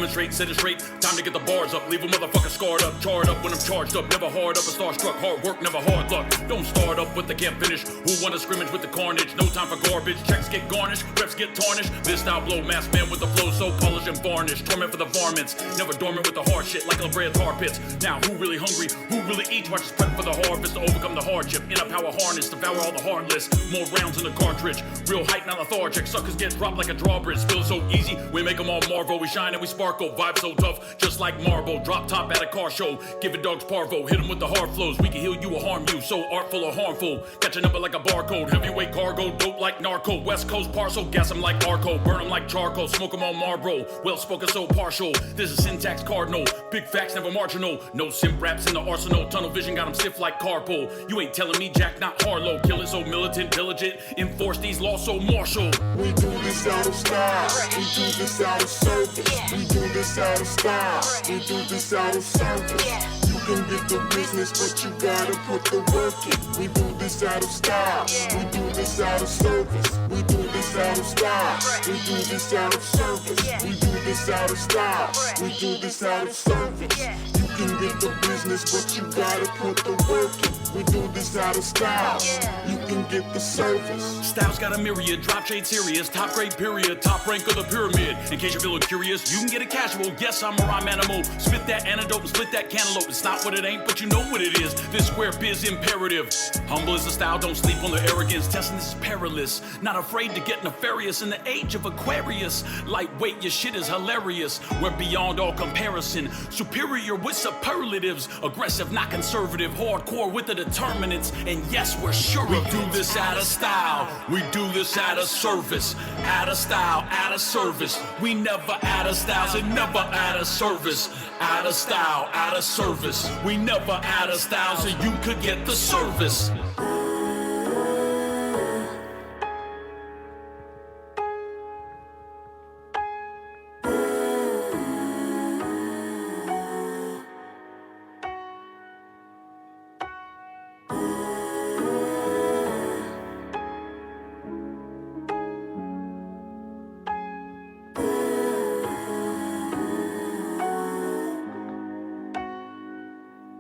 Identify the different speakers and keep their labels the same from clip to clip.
Speaker 1: demonstrate, set it straight. Time to get the bars up, leave a motherfucker scarred up, charred up when I'm charged up. Never hard up, a starstruck, hard work, never hard luck. Don't start up with the can't finish. Who wanna scrimmage with the carnage? No time for garbage. Checks get garnished, reps get tarnished. This style blow, mask man with the flow so polished and varnished. Torment for the varmints, never dormant with the hard shit like La Brea tar pits. Now who really hungry? Who really eats? Watch us prep for the harvest to overcome the hardship. In a power harness, devour all the heartless. More rounds in the cartridge. Real hype, not lethargic. Suckers get dropped like a drawbridge. Feels so easy, we make them all marvel. We shine and we sparkle. Vibe so tough, just like marble. Drop top at a car show. Give it dogs parvo. Hit them with the hard flows. We can heal you or harm you. So artful or harmful. Catch a number like a barcode. Heavyweight cargo. Dope like narco. West Coast parcel. Gas them like Arco. Burn them like charcoal. Smoke them on Marlboro. Well spoken, so partial. This is syntax cardinal. Big facts, never marginal. No simp raps in the arsenal. Tunnel vision got them stiff like carpool. You ain't telling me Jack, not Harlow. Kill it so militant, diligent. Enforce these laws so martial.
Speaker 2: We do this out of style. We do this out of service. We do this out of style. We do this out of service. You can get the business, but you gotta put the work in. We do this out of style. We do this out of service. We do this out of style. We do this out of service. We do this out of style. We do this out of service. You can get the business, but you gotta put the work in. We do this out of style. You can get the service.
Speaker 1: Styles got a myriad, drop shade serious, top grade period, top rank of the pyramid. In case you're feeling curious, you can get it casual. Yes, I'm a rhyme animal. Spit that antidote and split that cantaloupe. It's not what it ain't, but you know what it is. This square biz imperative. Humble is the style, don't sleep on the arrogance. Testing this is perilous. Not afraid to get nefarious in the age of Aquarius. Lightweight, your shit is hilarious. We're beyond all comparison. Superior with superlatives. Aggressive, not conservative. Hardcore with the determinants. And yes, we're sure we do this out of style. We do this out of service. Out of style, out of service. We never out of styles and never out of service. Out of style, out of service. We never out of styles so you could get the service.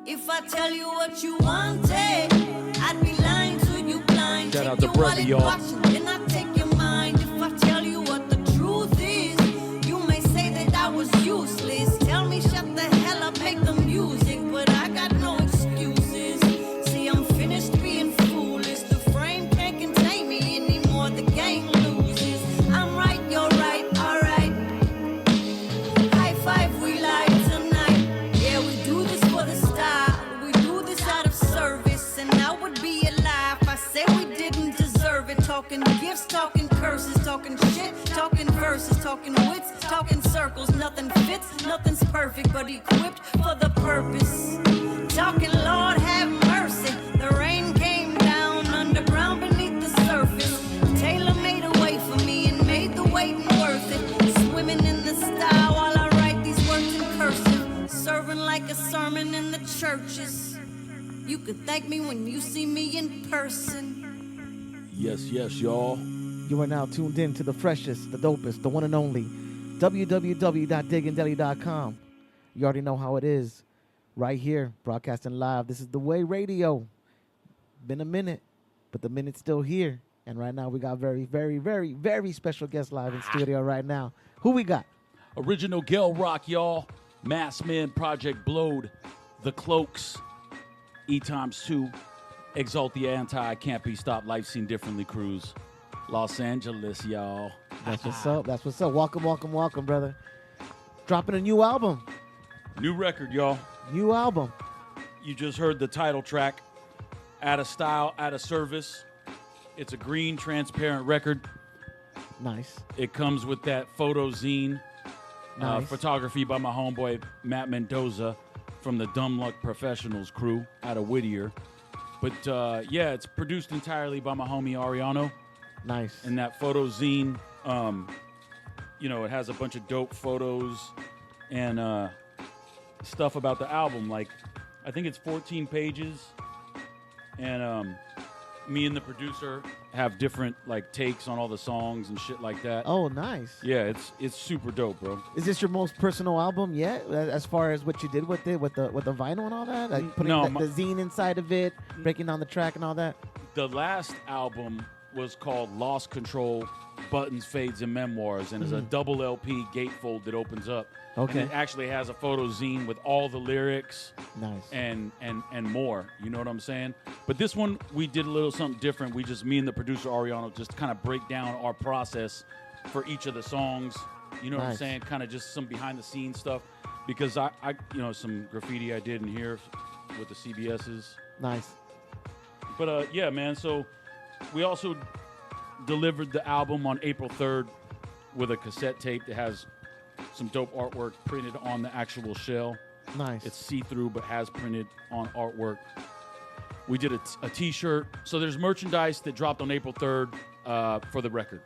Speaker 3: If I tell you what you wanted, I'd be lying to you blind.
Speaker 4: Shout out to brother, y'all.
Speaker 3: Then I take your mind. If I tell you what the truth is, you may say that I was useless. Tell me shut the hell up, make the music, but I got no excuses. See, I'm finished being foolish. The frame can't contain me anymore. The game loses. I'm right, you're right, alright. High five, we live tonight. Yeah, we do this for the style. We do this out of service, and I would be a lie if I said we didn't deserve it. Talking gifts, talking curses, talking shit, talking verses, talking wits, talking circles. Nothing fits, nothing's perfect, but equipped for the purpose. Talking Lord have mercy. The rain came down underground beneath the surface. Taylor made a way for me and made the waiting worth it. Swimming in the style while I write these words in cursive. Serving like a sermon in the churches. You could thank me when you see me in person.
Speaker 4: Yes, y'all.
Speaker 5: You are now tuned in to the freshest, the dopest, the one and only www.diggindelly.com. You already know how it is. Right here, broadcasting live. This is The Way Radio. Been a minute, but the minute's still here. And right now we got very, very, very, very special guests live in studio right now. Who we got?
Speaker 4: Original Gel Rock, y'all. Mass Man, Project Blowed, The Cloaks, E×2, Exalt the Anti, Can't Be Stopped, Life Seen Differently Cruise, Los Angeles, y'all.
Speaker 5: That's what's up. That's what's up. Welcome, welcome, welcome, brother. Dropping a new album.
Speaker 4: New record, y'all.
Speaker 5: New album.
Speaker 4: You just heard the title track, Out of Style, Out of Service. It's a green, transparent record.
Speaker 5: Nice.
Speaker 4: It comes with that photo zine.
Speaker 5: Nice.
Speaker 4: Photography by my homeboy, Matt Mendoza, from the Dumb Luck Professionals crew out of Whittier. But, yeah, it's produced entirely by my homie Ariano.
Speaker 5: Nice.
Speaker 4: And that photo zine, you know, it has a bunch of dope photos and stuff about the album. Like, I think it's 14 pages. And me and the producer have different like takes on all the songs and shit like that.
Speaker 5: Oh, nice.
Speaker 4: Yeah, it's super dope, bro.
Speaker 5: Is this your most personal album yet, as far as what you did with it, with the vinyl and all that? Like putting
Speaker 4: No,
Speaker 5: the zine inside of it, breaking down the track and all that?
Speaker 4: The last album was called Lost Control, Buttons, Fades, and Memoirs, and it's a double LP gatefold that opens up.
Speaker 5: Okay.
Speaker 4: And it actually has a photo zine with all the lyrics
Speaker 5: Nice.
Speaker 4: and more. You know what I'm saying? But this one, we did a little something different. Me and the producer, Ariano, just kind of break down our process for each of the songs. You know what I'm
Speaker 5: Nice.
Speaker 4: saying? Kind of just some behind-the-scenes stuff. Because I some graffiti I did in here with the CBSs.
Speaker 5: Nice.
Speaker 4: But yeah, man. So we also delivered the album on April 3rd with a cassette tape that has some dope artwork printed on the actual shell.
Speaker 5: Nice.
Speaker 4: It's see-through, but has printed on artwork. We did a T-shirt. So there's merchandise that dropped on April 3rd for the record.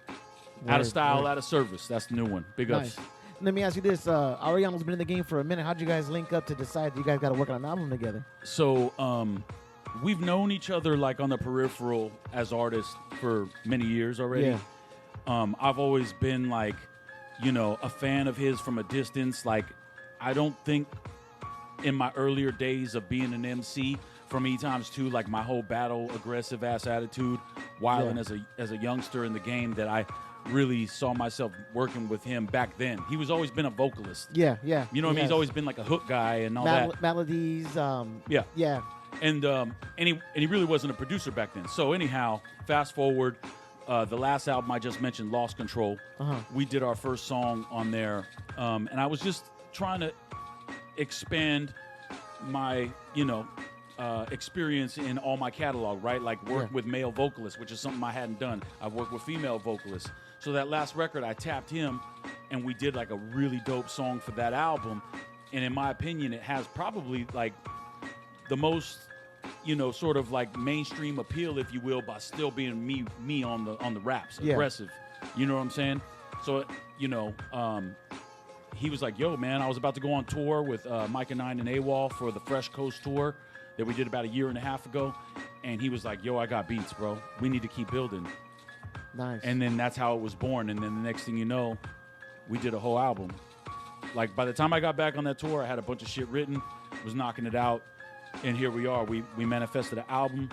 Speaker 4: Out of style, out of service. That's the new one. Big ups.
Speaker 5: Nice. Let me ask you this. Ariano's been in the game for a minute. How'd you guys link up to decide you guys got to work on an album together?
Speaker 4: So we've known each other like on the peripheral as artists for many years already.
Speaker 5: Yeah.
Speaker 4: I've always been like, a fan of his from a distance. Like, I don't think in my earlier days of being an MC from E times 2, like my whole battle aggressive ass attitude, wilding as a youngster in the game, that I really saw myself working with him back then. He was always been a vocalist.
Speaker 5: Yeah.
Speaker 4: You know what I mean? He's always been like a hook guy and all that.
Speaker 5: Melodies.
Speaker 4: Yeah.
Speaker 5: Yeah.
Speaker 4: And he really wasn't a producer back then. So anyhow, fast forward, the last album I just mentioned, Lost Control, we did our first song on there. And I was just trying to expand my, experience in all my catalog, right? Like work with male vocalists, which is something I hadn't done. I've worked with female vocalists. So that last record, I tapped him, and we did like a really dope song for that album. And in my opinion, it has probably like the most, sort of like mainstream appeal, if you will, by still being me on the raps, aggressive. You know what I'm saying? So, he was like, yo, man, I was about to go on tour with Micah 9 and AWOL for the Fresh Coast tour that we did about a year and a half ago. And he was like, yo, I got beats, bro. We need to keep building.
Speaker 5: Nice.
Speaker 4: And then that's how it was born. And then the next thing you know, we did a whole album. Like, by the time I got back on that tour, I had a bunch of shit written, was knocking it out. And here we are. We manifested an album.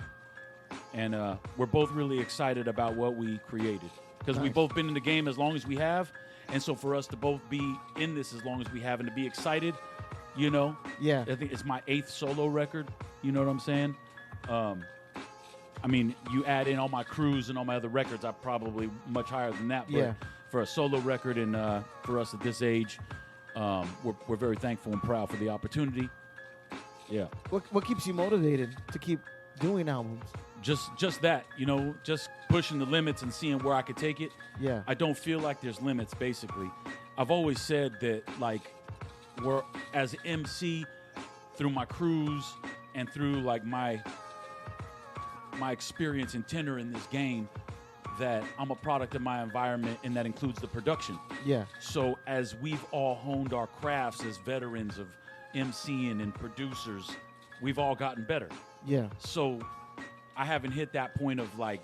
Speaker 4: And we're both really excited about what we created. Because we've both been in the game as long as we have. And so for us to both be in this as long as we have and to be excited,
Speaker 5: Yeah.
Speaker 4: I think it's my 8th solo record. You know what I'm saying? I mean, you add in all my crews and all my other records, I'm probably much higher than that. But for a solo record and for us at this age, we're very thankful and proud for the opportunity. Yeah.
Speaker 5: What keeps you motivated to keep doing albums?
Speaker 4: Just that, just pushing the limits and seeing where I could take it.
Speaker 5: Yeah.
Speaker 4: I don't feel like there's limits, basically. I've always said that, like, we're, as MC, through my crews and through, like, my experience and tenure in this game, that I'm a product of my environment, and that includes the production.
Speaker 5: Yeah.
Speaker 4: So as we've all honed our crafts as veterans of MCing and producers, we've all gotten better.
Speaker 5: Yeah.
Speaker 4: So I haven't hit that point of, like,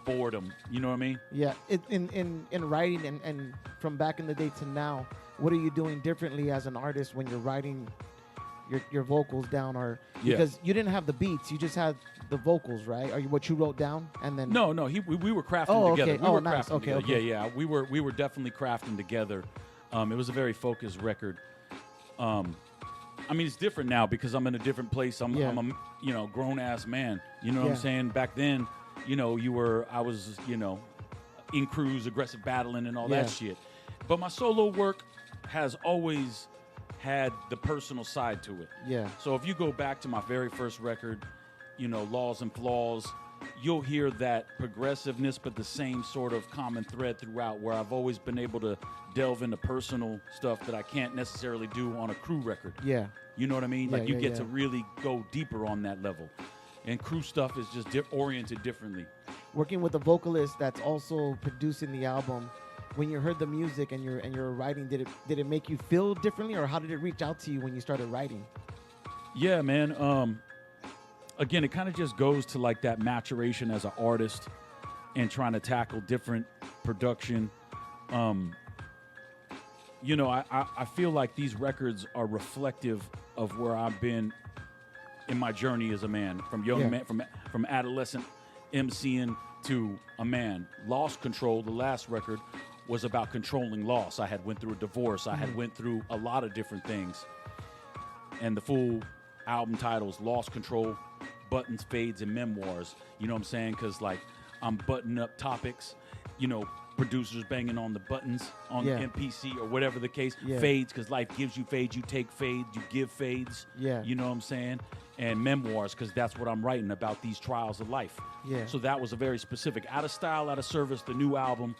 Speaker 4: boredom. You know what I mean?
Speaker 5: Yeah. In writing and from back in the day to now, what are you doing differently as an artist when you're writing your vocals down? Or because you didn't have the beats, you just had the vocals, right? Are you what you wrote down and then?
Speaker 4: No. We were crafting together.
Speaker 5: Okay.
Speaker 4: We were
Speaker 5: Nice.
Speaker 4: crafting
Speaker 5: Okay.
Speaker 4: together.
Speaker 5: Okay.
Speaker 4: Yeah. We were definitely crafting together. It was a very focused record. I mean, it's different now because I'm in a different place. I'm a grown ass man. You know what I'm saying? Back then, I was, in crews, aggressive battling and all that shit. But my solo work has always had the personal side to it.
Speaker 5: Yeah.
Speaker 4: So if you go back to my very first record, Laws and Flaws, you'll hear that progressiveness, but the same sort of common thread throughout, where I've always been able to delve into personal stuff that I can't necessarily do on a crew record.
Speaker 5: Yeah.
Speaker 4: You know what I mean?
Speaker 5: Yeah,
Speaker 4: Like, you
Speaker 5: yeah,
Speaker 4: get
Speaker 5: yeah.
Speaker 4: to really go deeper on that level. And crew stuff is just oriented differently.
Speaker 5: Working with a vocalist that's also producing the album, when you heard the music and you're writing, did it make you feel differently, or how did it reach out to you when you started writing?
Speaker 4: Yeah, man. Again, it kind of just goes to, like, that maturation as an artist. and trying to tackle different production. You know, I feel like these records are reflective of where I've been in my journey as a man, from young man, from adolescent MCing to a man. Lost Control, the last record, was about controlling loss. I had went through a divorce. I had went through a lot of different things. And the full album titles, Lost Control, Buttons, Fades, and Memoirs. You know what I'm saying? Because, like, I'm buttoning up topics, you know, producers banging on the buttons on the MPC or whatever the case. Fades, because life gives you fades. You take fades. You give fades. You know what I'm saying? And Memoirs, because that's what I'm writing about, these trials of life. So that was a very specific. Out of Style, Out of Service, the new album,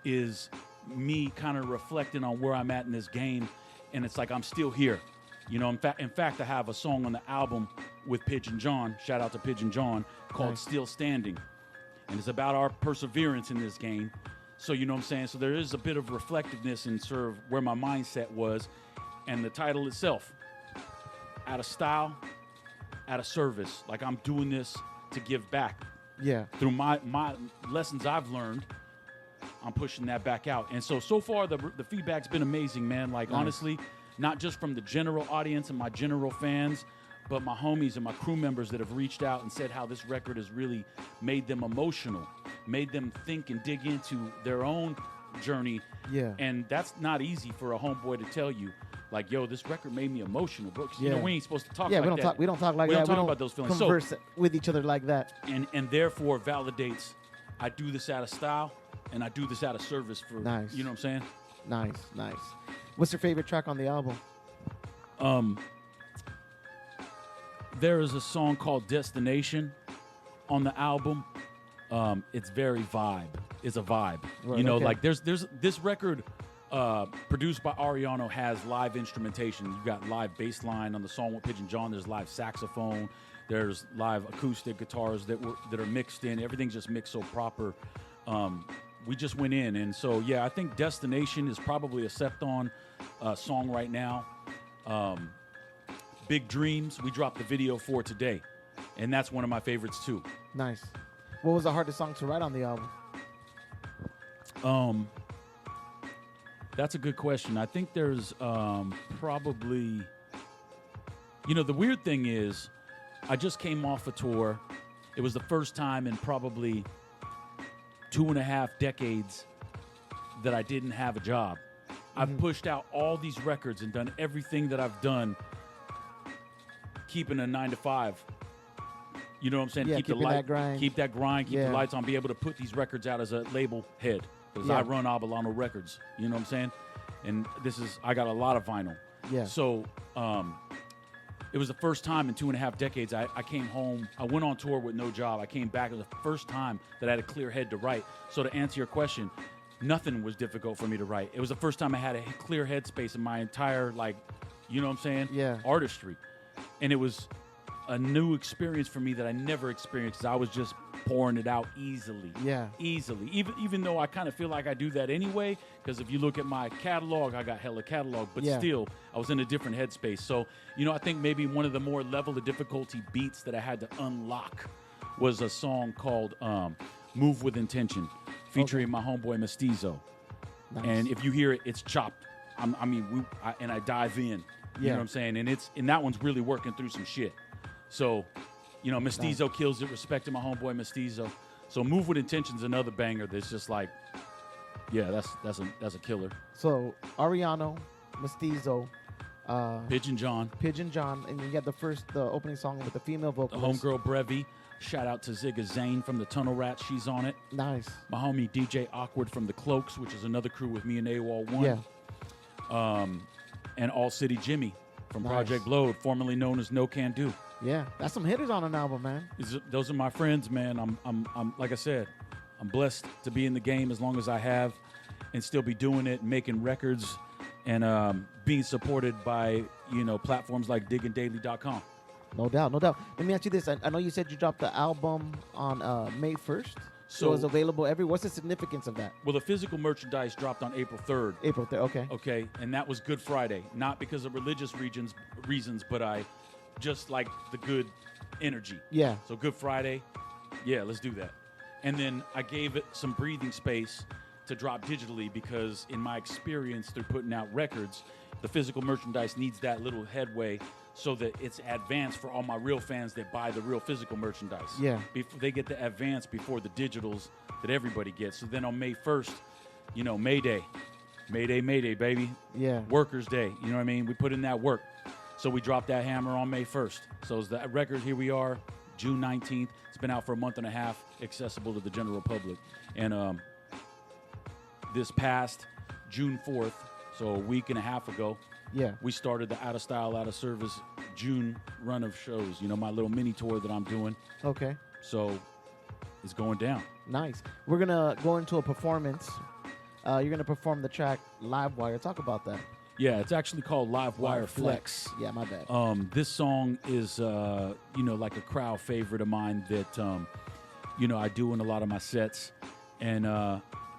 Speaker 4: is me kind of reflecting on where I'm at in this game, and it's like I'm still here. You know, in fact, I have a song on the album with Pigeon John, shout out to Pigeon John, called Still Standing, and it's about our perseverance in this game. So, you know what I'm saying? So there is a bit of reflectiveness in sort of where my mindset was, and the title itself, Out of Style, Out of Service. Like, I'm doing this to give back. Through my lessons I've learned, I'm pushing that back out. And so far, the feedback's been amazing, man. Like, honestly, not just from the general audience and my general fans, but my homies and my crew members that have reached out and said how this record has really made them emotional, made them think and dig into their own journey. And that's not easy for a homeboy to tell you. Like, yo, this record made me emotional, bro. 'Cause, you know, we ain't supposed to talk like that.
Speaker 5: We don't talk like
Speaker 4: we
Speaker 5: that.
Speaker 4: Don't talk about those feelings.
Speaker 5: Converse with each other like that.
Speaker 4: And therefore validates I do this out of style and I do this out of service for, you know what I'm saying?
Speaker 5: Nice. What's your favorite track on the album?
Speaker 4: There is a song called Destination on the album. It's very vibe. It's a vibe. Right, you know, like there's this record produced by Ariano has live instrumentation. You've got live bass line on the song with Pigeon John. There's live saxophone. There's live acoustic guitars that are mixed in. Everything's just mixed so proper. We just went in, and so I think Destination is probably a Septon song right now. Big Dreams, we dropped the video for today, and that's one of my favorites too.
Speaker 5: Nice. What was the hardest song to write on the album?
Speaker 4: That's a good question. I think there's probably, you know, the weird thing is I just came off a tour. It was the first time in probably 2.5 decades that I didn't have a job. I've pushed out all these records and done everything that I've done keeping a 9-to-5. You know what I'm saying?
Speaker 5: Keep that grind.
Speaker 4: Keep that grind, keep the lights on, be able to put these records out as a label head. Because I run Abalano Records. You know what I'm saying? And I got a lot of vinyl. So it was the first time in 2.5 decades I came home. I went on tour with no job. I came back. It was the first time that I had a clear head to write. So to answer your question, nothing was difficult for me to write. It was the first time I had a clear headspace in my entire, like, you know what I'm saying? Artistry. And it was a new experience for me that I never experienced, because I was just pouring it out easily. Easily. Even though I kind of feel like I do that anyway, because if you look at my catalog, I got hella catalog, but still, I was in a different headspace. So, you know, I think maybe one of the more level of difficulty beats that I had to unlock was a song called Move With Intention, featuring my homeboy Mestizo.
Speaker 5: Nice.
Speaker 4: And if you hear it, it's chopped. I dive in. You know what I'm saying? And that one's really working through some shit. So, you know, Mestizo kills it. Respect to my homeboy Mestizo. So Move With Intention's another banger that's just like, that's a killer.
Speaker 5: So Ariano, Mestizo,
Speaker 4: Pigeon John,
Speaker 5: and you got the opening song with the female vocalist.
Speaker 4: The homegirl Brevi. Shout out to Zigga Zane from the Tunnel Rats. She's on it.
Speaker 5: Nice.
Speaker 4: My homie DJ Awkward from the Cloaks, which is another crew with me and AWOL 1. And All City Jimmy from Project Blowed, formerly known as No Can Do.
Speaker 5: Yeah, that's some hitters on an album, man.
Speaker 4: Those are my friends, man. I'm like I said, I'm blessed to be in the game as long as I have, and still be doing it, making records, and being supported by, you know, platforms like diggingdaily.com.
Speaker 5: No doubt. Let me ask you this. I know you said you dropped the album on May 1st. So it's available everywhere. What's the significance of that?
Speaker 4: Well, the physical merchandise dropped on April 3rd.
Speaker 5: April 3rd, okay.
Speaker 4: Okay, and that was Good Friday. Not because of religious reasons, but I just like the good energy.
Speaker 5: Yeah.
Speaker 4: So Good Friday, let's do that. And then I gave it some breathing space to drop digitally because in my experience through putting out records, the physical merchandise needs that little headway so that it's advanced for all my real fans that buy the real physical merchandise.
Speaker 5: Yeah.
Speaker 4: They get the advance before the digitals that everybody gets. So then on May 1st, you know, May Day, baby.
Speaker 5: Yeah.
Speaker 4: Workers' Day, you know what I mean? We put in that work. So we dropped that hammer on May 1st. So it's the record, here we are, June 19th. It's been out for a month and a half, accessible to the general public. And this past June 4th, so a week and a half ago,
Speaker 5: Yeah.
Speaker 4: we started the Out of Style, Out of Service June run of shows, you know, my little mini tour that I'm doing.
Speaker 5: Okay.
Speaker 4: So it's going down.
Speaker 5: Nice. We're going to go into a performance. You're going to perform the track Live Wire. Talk about that.
Speaker 4: Yeah, it's actually called Live Wire Flex.
Speaker 5: Yeah, my bad.
Speaker 4: This song is, you know, like a crowd favorite of mine that, you know, I do in a lot of my sets. And,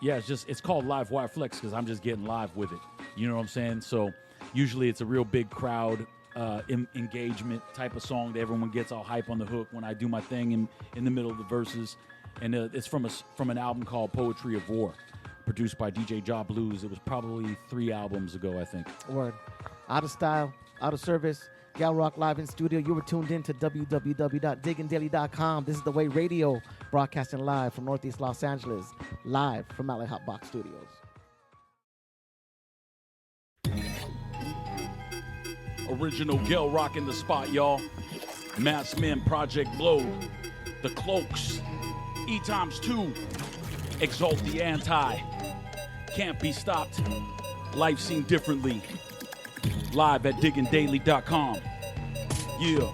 Speaker 4: yeah, it's called Live Wire Flex because I'm just getting live with it. You know what I'm saying? So usually it's a real big crowd engagement type of song that everyone gets all hype on the hook when I do my thing in the middle of the verses. And it's from an album called Poetry of War, produced by DJ Jaw Blues. It was probably 3 albums ago, I think.
Speaker 5: Word. Out of Style, Out of Service, Gal Rock live in studio. You were tuned in to www.diggindaily.com. This is The Way Radio, broadcasting live from Northeast Los Angeles, live from LA HOTBOX Studios.
Speaker 4: Original Gel Rock in the spot, y'all. Mass Men, Project Blow, The Cloaks, E times 2, Exalt the Anti, Can't Be Stopped, Life Seen Differently, live at diggindaily.com. Yeah.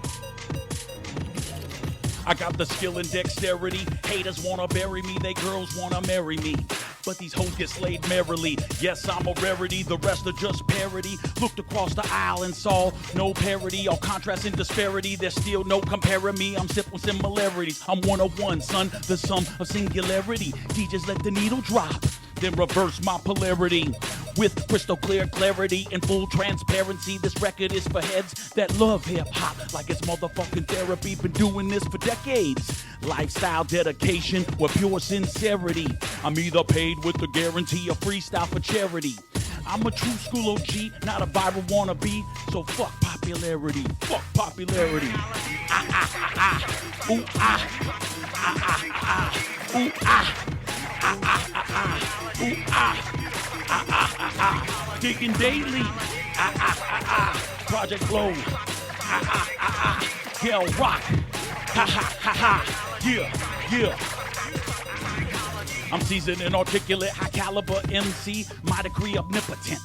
Speaker 4: I got the skill and dexterity. Haters wanna bury me, they girls wanna marry me. But these hoes get slayed merrily. Yes, I'm a rarity, the rest are just parody. Looked across the aisle and saw no parody. All contrast and disparity, there's still no comparing me. I'm sipping similarities, I'm 101, son, the sum of singularity. DJs let the needle drop, then reverse my polarity. With crystal clear clarity and full transparency, this record is for heads that love hip-hop like it's motherfucking therapy. Been doing this for decades. Lifestyle dedication with pure sincerity. I'm either paid with the guarantee of freestyle for charity. I'm a true school OG, not a viral wannabe. So fuck popularity, fuck popularity. Ah, ah, ah, ah. Ooh, ah. Ah, ah, ah. Ooh, ah. Ah, ah, ah, ah. Ooh, ah. Ah, ah, ah, ah. Digging daily. Ah, ah, ah, ah. Project Blow. Ah, ah, ah, ah. Gel Rock. Ha, ha, ha, ha. Yeah, yeah. I'm seasoned and articulate, high caliber MC, my degree omnipotent.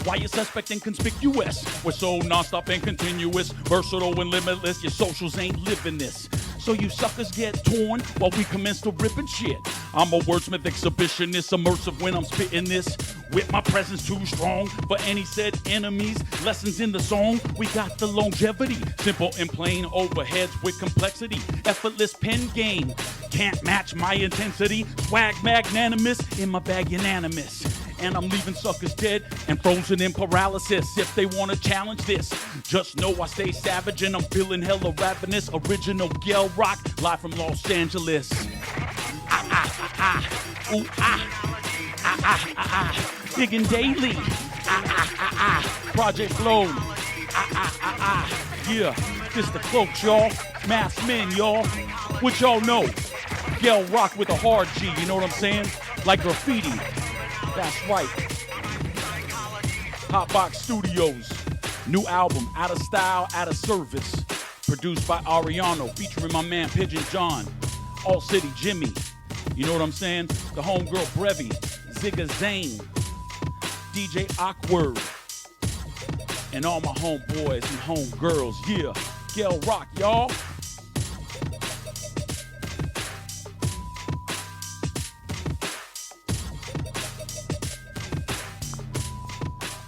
Speaker 4: Why you suspect and conspicuous? We're so non-stop and continuous, versatile and limitless, your socials ain't living this. So you suckers get torn while we commence to rip and shit. I'm a wordsmith exhibitionist, immersive when I'm spitting this. With my presence too strong for any said enemies. Lessons in the song, we got the longevity. Simple and plain overheads with complexity. Effortless pen game, can't match my intensity. Swag magnanimous, in my bag unanimous. And I'm leaving suckers dead and frozen in paralysis. If they wanna challenge this, just know I stay savage and I'm feeling hella ravenous. Original Gel Rock, live from Los Angeles. Ah, ah, ah, ah. Ooh, ah. Ah, ah, ah, ah. Digging daily. Ah, ah, ah, ah. Project Blow. Ah, ah, ah, ah. Yeah, this the Cloaks, y'all. Mass Men, y'all. What y'all know? Gel Rock with a hard G, you know what I'm saying? Like graffiti. That's right. HOTBOX Studios. New album, Out of Style, Out of Service. Produced by Ariano, featuring my man Pigeon John. All City Jimmy. You know what I'm saying? The homegirl Brevi. Zigga Zane. DJ Awkward. And all my homeboys and homegirls. Yeah. Gel Rock, y'all.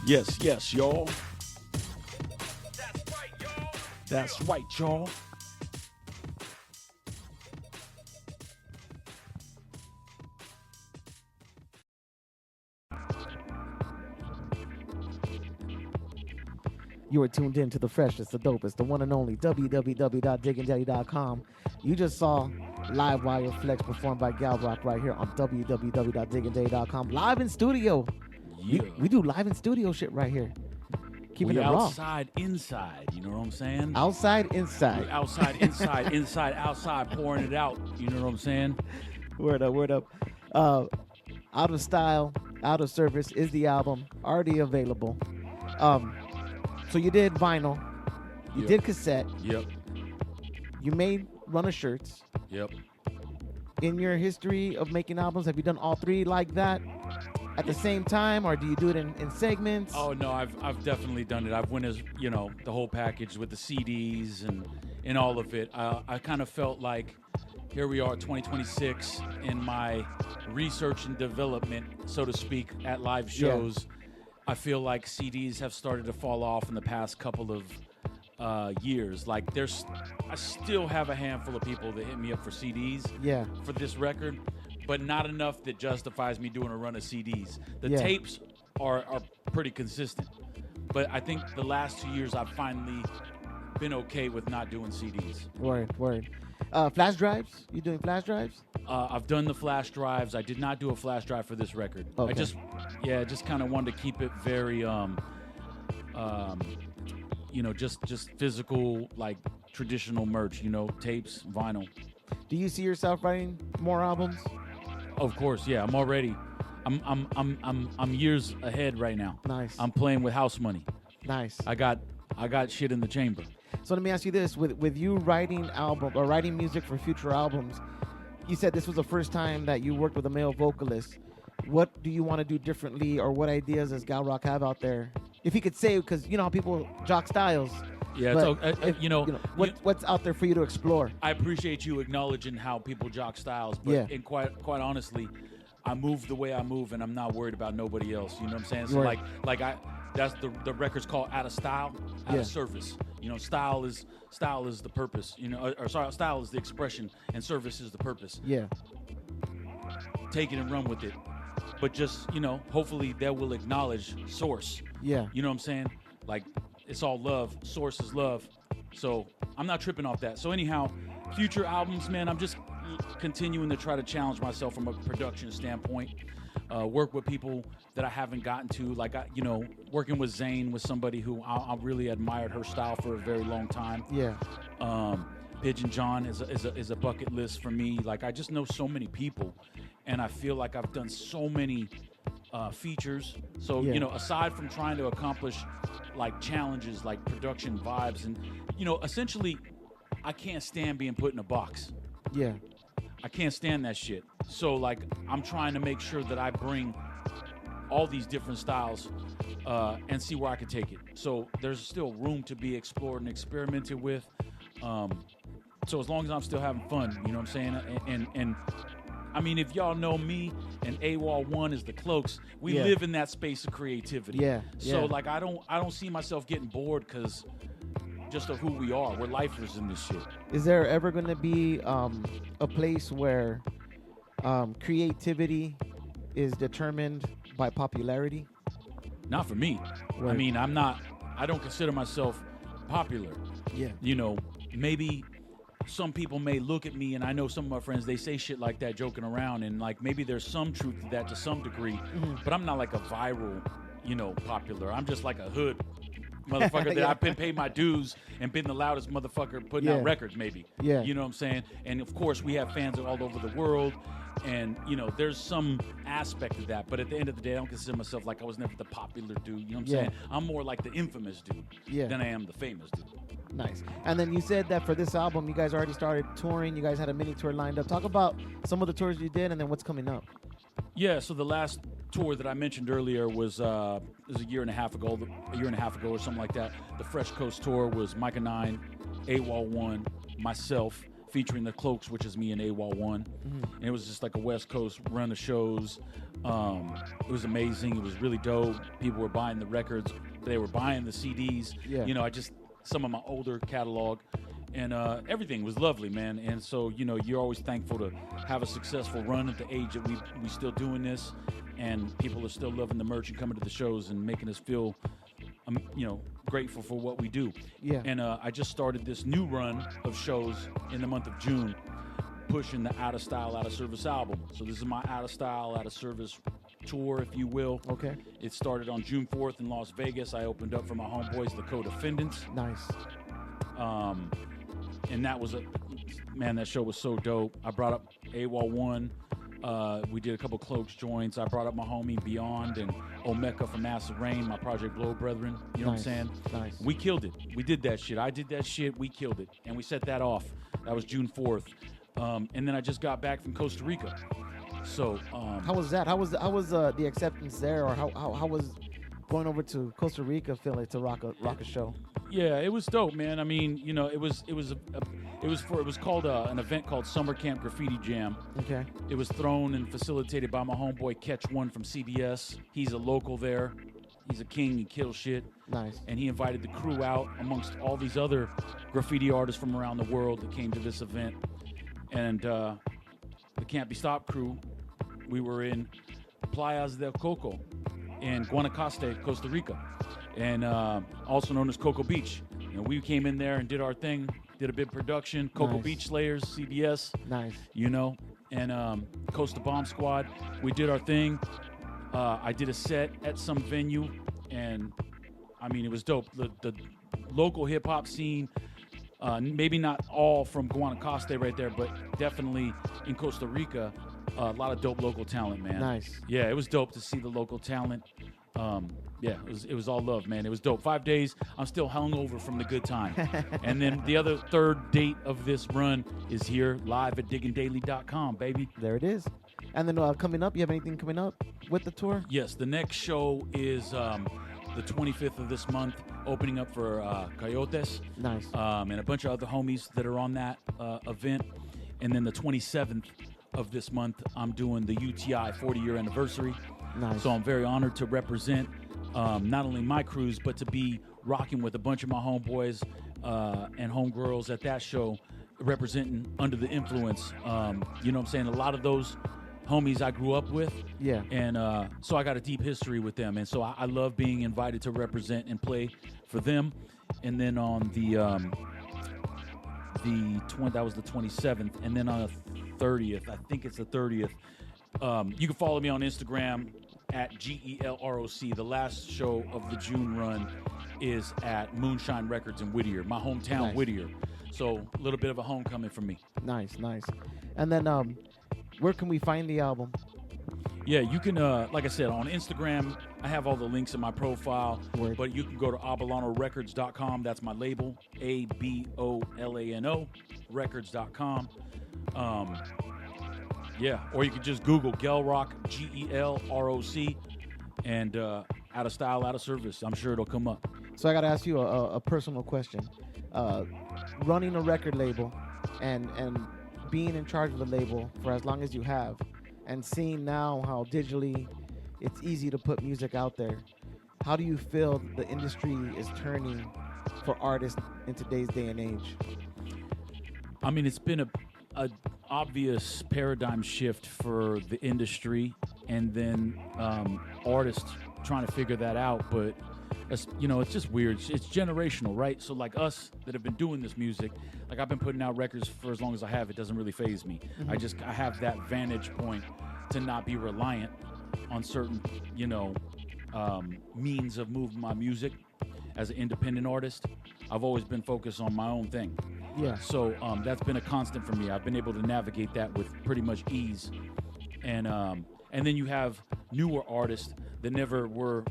Speaker 4: Yes, yes, y'all. That's right, y'all. That's right, y'all.
Speaker 5: You are tuned in to the freshest, the dopest, the one and only www.diggingdaddy.com. You just saw Live Wire Flex performed by Gal Rock right here on www.diggingdaddy.com. Live in studio.
Speaker 4: Yeah.
Speaker 5: We do live in studio shit right here. Keeping
Speaker 4: We
Speaker 5: it raw.
Speaker 4: outside, inside. You know what I'm saying?
Speaker 5: Outside, inside.
Speaker 4: We outside, inside, inside, outside, pouring it out. You know what I'm saying?
Speaker 5: Word up, word up. Out of Style, Out of Service is the album, already available. So you did vinyl, you
Speaker 4: Yep.
Speaker 5: did cassette,
Speaker 4: Yep.
Speaker 5: you made runner shirts.
Speaker 4: Yep.
Speaker 5: In your history of making albums, have you done all three like that at the same time, or do you do it in segments?
Speaker 4: Oh no, I've definitely done it. I've went as the whole package with the CDs and all of it. I kind of felt like here we are, 2026, in my research and development, so to speak, at live shows. I feel like CDs have started to fall off in the past couple of years. Like I still have a handful of people that hit me up for CDs for this record, but not enough that justifies me doing a run of CDs. The tapes are pretty consistent, but I think the last 2 years I've finally been okay with not doing CDs.
Speaker 5: Word. Flash drives? You doing flash drives?
Speaker 4: I've done the flash drives. I did not do a flash drive for this record.
Speaker 5: Okay.
Speaker 4: I just kind of wanted to keep it very, just physical, like traditional merch. Tapes, vinyl.
Speaker 5: Do you see yourself writing more albums?
Speaker 4: Of course, yeah. I'm years ahead right now.
Speaker 5: Nice.
Speaker 4: I'm playing with house money.
Speaker 5: Nice.
Speaker 4: I got shit in the chamber.
Speaker 5: So let me ask you this: with you writing writing music for future albums, you said this was the first time that you worked with a male vocalist. What do you want to do differently, or what ideas does Gal Rock have out there? If he could say, because you know how people jock styles.
Speaker 4: Yeah,
Speaker 5: what's out there for you to explore?
Speaker 4: I appreciate you acknowledging how people jock styles, but and quite honestly, I move the way I move, and I'm not worried about nobody else. You know what I'm saying? So that's the record's called Out of Style, Out of Service. Style is the purpose. Style is the expression, and service is the purpose.
Speaker 5: Yeah.
Speaker 4: Take it and run with it, but just hopefully they will acknowledge source.
Speaker 5: Yeah.
Speaker 4: You know what I'm saying? Like, it's all love. Source is love. So I'm not tripping off that. So anyhow, future albums, man, I'm just continuing to try to challenge myself from a production standpoint. Work with people that I haven't gotten to, like working with Zayn was somebody who I really admired her style for a very long time.
Speaker 5: Yeah.
Speaker 4: Pigeon John is a bucket list for me. Like, I just know so many people, and I feel like I've done so many features. So aside from trying to accomplish like challenges, like production vibes, and essentially, I can't stand being put in a box.
Speaker 5: Yeah.
Speaker 4: I can't stand that shit. So, like, I'm trying to make sure that I bring all these different styles and see where I can take it. So there's still room to be explored and experimented with. So as long as I'm still having fun, you know what I'm saying? And I mean, if y'all know me and AWOL1 is the Cloaks, we live in that space of creativity.
Speaker 5: Yeah.
Speaker 4: So, like, I don't see myself getting bored because just of who we are. We're lifers in this shit.
Speaker 5: Is there ever going to be a place where creativity is determined by popularity?
Speaker 4: Not for me.
Speaker 5: Right.
Speaker 4: I mean, I don't consider myself popular.
Speaker 5: Yeah.
Speaker 4: Maybe some people may look at me, and I know some of my friends, they say shit like that joking around, and like maybe there's some truth to that to some degree, but I'm not like a viral, popular. I'm just like a hood motherfucker that I've been paid my dues and been the loudest motherfucker putting out records, maybe.
Speaker 5: Yeah.
Speaker 4: You know what I'm saying? And of course, we have fans all over the world, and there's some aspect of that. But at the end of the day, I don't consider myself like I was never the popular dude. You know what I'm saying? I'm more like the infamous dude than I am the famous dude.
Speaker 5: Nice. And then you said that for this album, you guys already started touring. You guys had a mini tour lined up. Talk about some of the tours you did and then what's coming up.
Speaker 4: Yeah, so the last tour that I mentioned earlier was a year and a half ago or something like that. The Fresh Coast tour was Micah 9, AWOL1, myself, featuring the Cloaks, which is me and AWOL1. And it was just like a West Coast run of shows. It was amazing. It was really dope. People were buying the records. They were buying the CDs.
Speaker 5: Yeah.
Speaker 4: Some of my older catalog. And everything was lovely, man. And so, you're always thankful to have a successful run at the age that we still doing this. And people are still loving the merch and coming to the shows and making us feel, grateful for what we do.
Speaker 5: Yeah.
Speaker 4: And I just started this new run of shows in the month of June, pushing the Out of Style, Out of Service album. So this is my Out of Style, Out of Service tour, if you will.
Speaker 5: Okay.
Speaker 4: It started on June 4th in Las Vegas. I opened up for my homeboys, the Co-Defendants.
Speaker 5: Nice.
Speaker 4: And that was that show was so dope. I brought up AWOL 1. We did a couple Cloaks joints. I brought up my homie Beyond and Omeka from Acid Rain, my Project Blow brethren. You know what I'm saying?
Speaker 5: Nice.
Speaker 4: We killed it. We did that shit. I did that shit. We killed it. And we set that off. That was June 4th. And then I just got back from Costa Rica. So
Speaker 5: how was that? How was the acceptance there, or how was going over to Costa Rica feel like to rock a show?
Speaker 4: Yeah, it was dope, man. I mean, you know, it was called an event called Summer Camp Graffiti Jam.
Speaker 5: Okay.
Speaker 4: It was thrown and facilitated by my homeboy Catch One from CBS. He's a local there. He's a king. He kills shit.
Speaker 5: Nice.
Speaker 4: And he invited the crew out amongst all these other graffiti artists from around the world that came to this event. And the Can't Be Stopped crew, we were in Playas del Coco in Guanacaste, Costa Rica, and also known as Cocoa Beach. And we came in there and did our thing, did a big production, Cocoa
Speaker 5: Nice.
Speaker 4: Beach Slayers, CBS.
Speaker 5: Nice.
Speaker 4: You know, and Costa Bomb Squad. We did our thing. I did a set at some venue, and I mean, it was dope. The local hip hop scene, maybe not all from Guanacaste right there, but definitely in Costa Rica, a lot of dope local talent, man.
Speaker 5: Nice.
Speaker 4: Yeah, it was dope to see the local talent. Yeah, it was all love, man. It was dope. 5 days, I'm still hungover from the good time. And then the other third date of this run is here, live at diggingdaily.com, baby.
Speaker 5: There it is. And then coming up, you have anything coming up with the tour?
Speaker 4: Yes, the next show is the 25th of this month, opening up for Coyotes.
Speaker 5: Nice.
Speaker 4: And a bunch of other homies that are on that event. And then the 27th of this month, I'm doing the UTI 40-year anniversary.
Speaker 5: Nice.
Speaker 4: So I'm very honored to represent not only my crews, but to be rocking with a bunch of my homeboys and homegirls at that show, representing Under the Influence. You know what I'm saying? A lot of those homies I grew up with.
Speaker 5: Yeah.
Speaker 4: And so I got a deep history with them. And so I love being invited to represent and play for them. And then on that was the 27th. And then on the 30th, I think it's the 30th, you can follow me on Instagram at GELROC. The last show of the June run is at Moonshine Records in Whittier, my hometown,
Speaker 5: Nice.
Speaker 4: Whittier. So a little bit of a homecoming for me.
Speaker 5: Nice. And then where can we find the album?
Speaker 4: Yeah, you can, like I said, on Instagram, I have all the links in my profile.
Speaker 5: Word.
Speaker 4: But you can go to abolanorecords.com. That's my label, ABOLANO, records.com. Yeah, or you can just Google Gelrock, GELROC, and Out of Style, Out of Service. I'm sure it'll come up.
Speaker 5: So I got to ask you a personal question. Running a record label and being in charge of the label for as long as you have, and seeing now how digitally it's easy to put music out there, how do you feel the industry is turning for artists in today's day and age?
Speaker 4: I mean, it's been a obvious paradigm shift for the industry, and then artists trying to figure that out. But it's just weird. It's generational, right? So like us that have been doing this music, like I've been putting out records for as long as I have. It doesn't really faze me. I have that vantage point to not be reliant on certain means of moving my music. As an independent artist, I've always been focused on my own thing.
Speaker 5: Yeah.
Speaker 4: So that's been a constant for me. I've been able to navigate that with pretty much ease. And then you have newer artists that never were,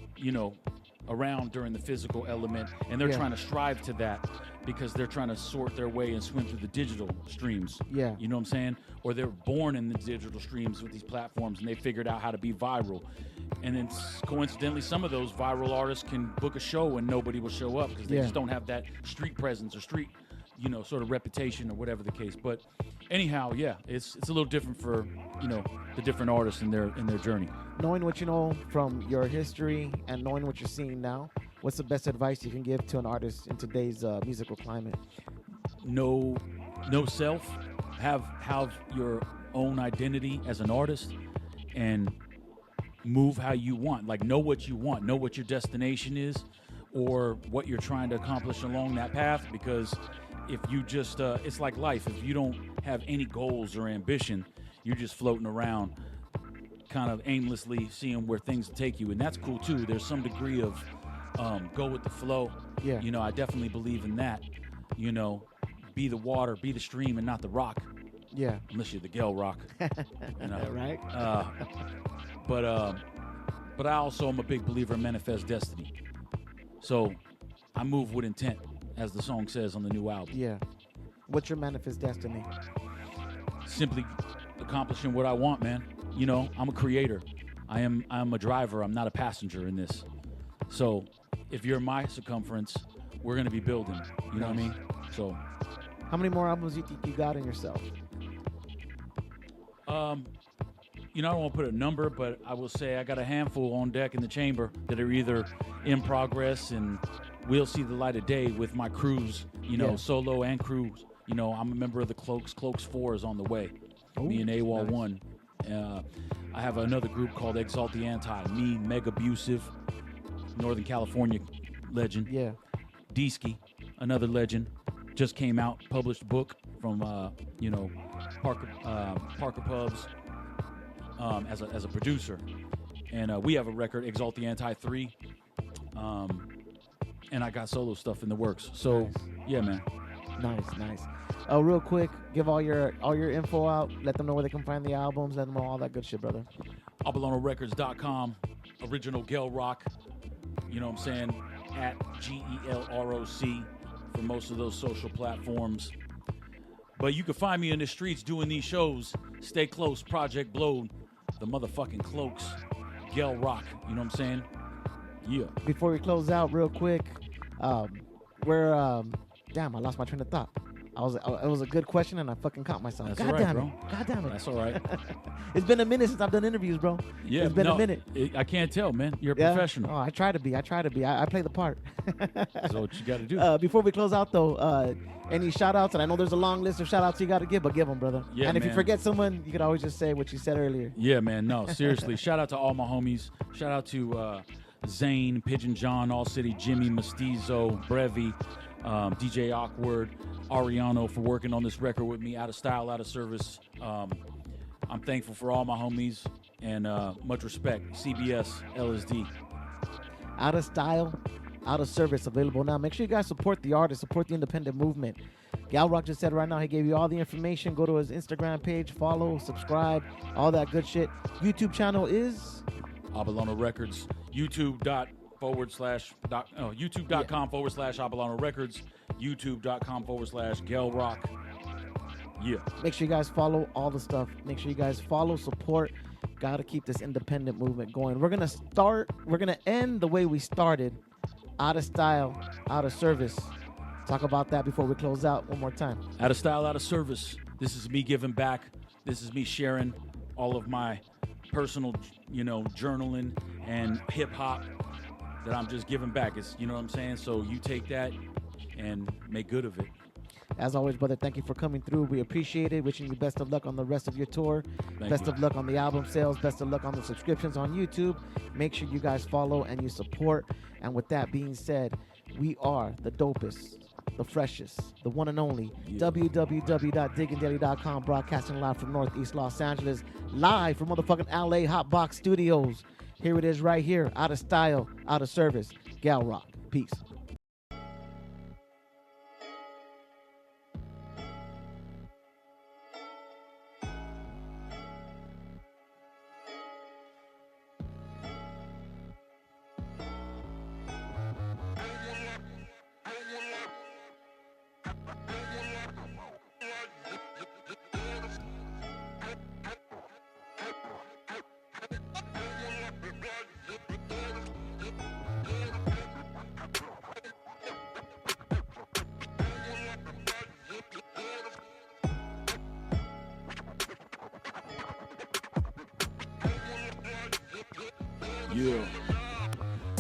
Speaker 4: around during the physical element, and they're
Speaker 5: Yeah.
Speaker 4: trying to strive to that because they're trying to sort their way and swim through the digital streams.
Speaker 5: Yeah.
Speaker 4: You know what I'm saying? Or they're born in the digital streams with these platforms, and they figured out how to be viral. And then coincidentally, some of those viral artists can book a show and nobody will show up because they
Speaker 5: Yeah.
Speaker 4: just don't have that street presence or street, sort of reputation or whatever the case. But anyhow, yeah, it's a little different for, the different artists in their journey.
Speaker 5: Knowing what you know from your history and knowing what you're seeing now, what's the best advice you can give to an artist in today's musical climate?
Speaker 4: Know self, have your own identity as an artist, and move how you want. Like, know what you want, know what your destination is, or what you're trying to accomplish along that path. Because if you just, it's like life. If you don't have any goals or ambition, you're just floating around kind of aimlessly seeing where things take you. And that's cool too. There's some degree of go with the flow.
Speaker 5: Yeah.
Speaker 4: You know, I definitely believe in that. You know, be the water, be the stream, and not the rock.
Speaker 5: Yeah.
Speaker 4: Unless you're the Gel Rock. You know?
Speaker 5: Right?
Speaker 4: But I also am a big believer in manifest destiny. So I move with intent, as the song says on the new album.
Speaker 5: Yeah. What's your manifest destiny?
Speaker 4: Simply accomplishing what I want, man. You know, I'm a creator. I'm a driver. I'm not a passenger in this. So if you're my circumference, we're going to be building. You know what I mean? So
Speaker 5: how many more albums you think you got in yourself?
Speaker 4: You know, I don't want to put a number, but I will say I got a handful on deck in the chamber that are either in progress and will see the light of day with my crews, you know, solo and crews. You know, I'm a member of the Cloaks. Cloaks 4 is on the way. Me and AWOL
Speaker 5: nice.
Speaker 4: 1. I have another group called Exalt the Anti. Me, Mega Abusive, Northern California legend.
Speaker 5: Yeah.
Speaker 4: D-Ski, another legend. Just came out, published book from, you know, Parker Pubs as a producer. And we have a record, Exalt the Anti 3. And I got solo stuff in the works. So,
Speaker 5: Nice.
Speaker 4: yeah, man.
Speaker 5: Nice. Real quick, give all your info out. Let them know where they can find the albums. Let them know all that good shit, brother.
Speaker 4: AbalonoRecords.com, original Gel Rock. You know what I'm saying? At GELROC for most of those social platforms. But you can find me in the streets doing these shows. Stay close, Project Blowed, the motherfucking Cloaks, Gel Rock. You know what I'm saying? Yeah.
Speaker 5: Before we close out, real quick, damn, I lost my train of thought. It was a good question, and I fucking caught myself.
Speaker 4: That's
Speaker 5: God
Speaker 4: all right,
Speaker 5: damn
Speaker 4: bro.
Speaker 5: it. God damn it.
Speaker 4: That's all right.
Speaker 5: It's been a minute since I've done interviews, bro.
Speaker 4: Yeah,
Speaker 5: it's been a minute.
Speaker 4: I can't tell, man. You're a
Speaker 5: Yeah?
Speaker 4: professional.
Speaker 5: Oh, I try to be. I play the part.
Speaker 4: That's what you got to do.
Speaker 5: Before we close out, though, any shout-outs? And I know there's a long list of shout-outs you got to give, but give them, brother.
Speaker 4: Yeah,
Speaker 5: and if you
Speaker 4: man.
Speaker 5: forget someone, you could always just say what you said earlier.
Speaker 4: Yeah, man. No, seriously. Shout out to all my homies. Shout out to Zane, Pigeon John, All City, Jimmy, Mestizo, Brevi, DJ Awkward, Ariano for working on this record with me. Out of style, out of service. I'm thankful for all my homies and much respect. CBS, LSD.
Speaker 5: Out of style, out of service, available now. Make sure you guys support the artist, support the independent movement. Gal Rock just said right now he gave you all the information. Go to his Instagram page, follow, subscribe, all that good shit. YouTube channel is
Speaker 4: Abalono Records. YouTube.com/Abalono Records. YouTube.com/Gel Rock. Yeah.
Speaker 5: Make sure you guys follow all the stuff. Make sure you guys follow, support. Gotta keep this independent movement going. We're gonna end the way we started. Out of style, out of service. Talk about that before we close out one more time.
Speaker 4: Out of style, out of service. This is me giving back. This is me sharing all of my personal, you know, journaling and hip hop that I'm just giving back. It's, you know what I'm saying? So you take that and make good of it.
Speaker 5: As always, brother, thank you for coming through. We appreciate it. Wishing you best of luck on the rest of your tour.
Speaker 4: Thank you.
Speaker 5: Of luck on the album sales. Best of luck on the subscriptions on YouTube. Make sure you guys follow and you support. And with that being said, we are the dopest, the freshest, the one and only.
Speaker 4: Yeah.
Speaker 5: www.diggindaily.com, broadcasting live from Northeast Los Angeles, live from motherfucking LA HOTBOX Studios. Here it is right here, out of style, out of service. Gal Rock. Peace.
Speaker 4: Yeah.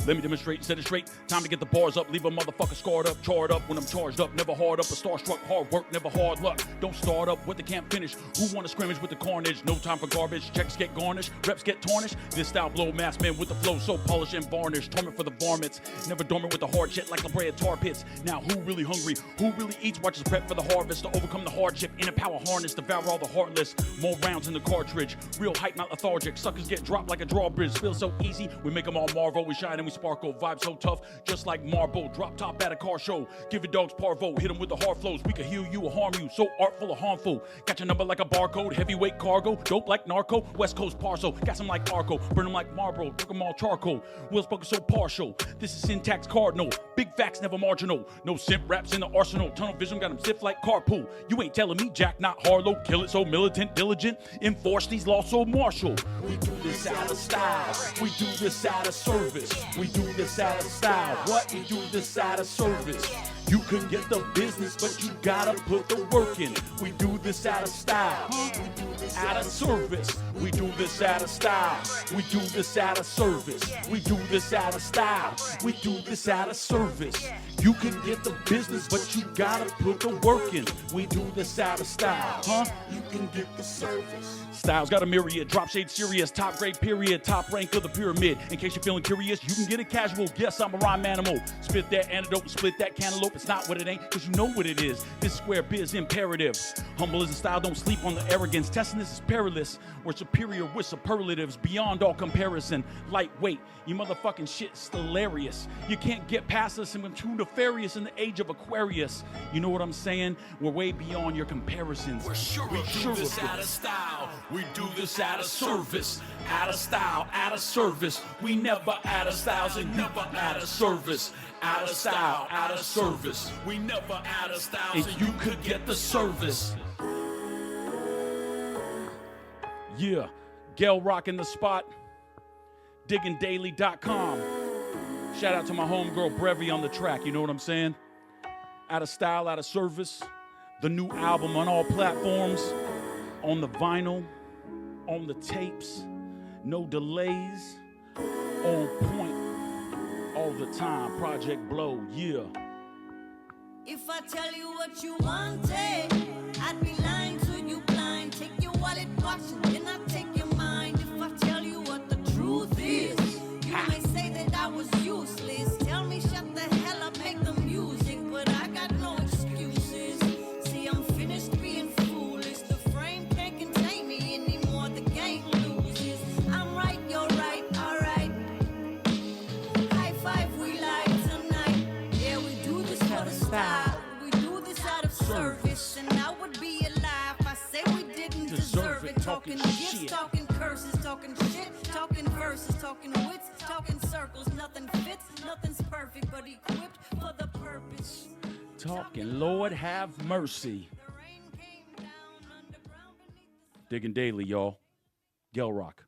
Speaker 1: Let me demonstrate, set it straight. Time to get the bars up, leave a motherfucker scarred up, charred up when I'm charged up. Never hard up, a starstruck, hard work, never hard luck. Don't start up what they can't finish. Who wanna scrimmage with the carnage? No time for garbage, checks get garnished, reps get tarnished. This style blow, mass man with the flow, so polished and varnished. Torment for the varmints, never dormant with the hard shit like La Brea tar pits. Now who really hungry? Who really eats? Watches prep for the harvest to overcome the hardship. In a power harness, devour all the heartless. More rounds in the cartridge. Real hype, not lethargic. Suckers get dropped like a drawbridge. Feels so easy, we make them all marvel. We shine and we sparkle. Vibe so tough, just like marble. Drop top at a car show. Give your dogs parvo. Hit them with the hard flows. We can heal you or harm you. So artful or harmful. Got your number like a barcode. Heavyweight cargo. Dope like narco. West Coast parcel. Got some like Arco. Burn them like Marlboro. Took them all charcoal. Will spoken so partial. This is syntax cardinal. Big facts never marginal. No simp raps in the arsenal. Tunnel vision got them stiff like carpool. You ain't telling me Jack, not Harlow. Kill it so militant, diligent. Enforce these laws so martial. We do this out of style. We do this out of service. We do this out of style. What? We do this out of service. You can get the business, but you gotta put the work in. We do this out of style. We do this out of service. We do this out of style. We do this out of service. We do this out of style. We do this out of service. You can get the business, but you gotta put the work in. We do this out of style, huh?
Speaker 2: You can get the service.
Speaker 1: Styles got a myriad, drop shade serious, top grade period, top rank of the pyramid. In case you're feeling curious, you can get it casual. Yes, I'm a rhyme animal. Spit that antidote and split that cantaloupe. It's not what it ain't, cause you know what it is. This square biz imperative. Humble as a style, don't sleep on the arrogance. Testing this is perilous. We're superior with superlatives beyond all comparison. Lightweight, you motherfucking shit's hilarious. You can't get past us and we're too nefarious in the age of Aquarius. You know what I'm saying? We're way beyond your comparisons.
Speaker 4: We do this out of style. We do this out of service. Out of style, out of service. We never out of styles and never out of service. Out of style, out of service. We never out of styles and you could get the service.
Speaker 1: Yeah, Gel Rock in the spot. DiggingDaily.com. Shout out to my homegirl Brevi on the track. You know what I'm saying? Out of style, out of service. The new album on all platforms. On the vinyl. On the tapes. No delays. On point. All the time. Project Blow. Yeah.
Speaker 3: If I tell you what you wanted, I'd be lying to you blind. Take your wallet, watch it, then I take your mind. If I tell you what the truth is, you may say that I was useless. Tell me shut the hell up, make the music, but I got no excuses. See, I'm finished being foolish. The frame can't contain me anymore. The game loses. I'm right, you're right, alright. High five, we like tonight. Yeah, we do this for the style. We do this out of service, and I would be a lie if I say we didn't deserve it. Talking shit, talking curses, talking shit, talking verses, talking wits, talking circles. Nothing fits, nothing's perfect, but equipped for the purpose.
Speaker 1: Talking Lord have mercy.
Speaker 3: The rain came down underground beneath the
Speaker 1: Digging Daily, y'all. Gel Rock.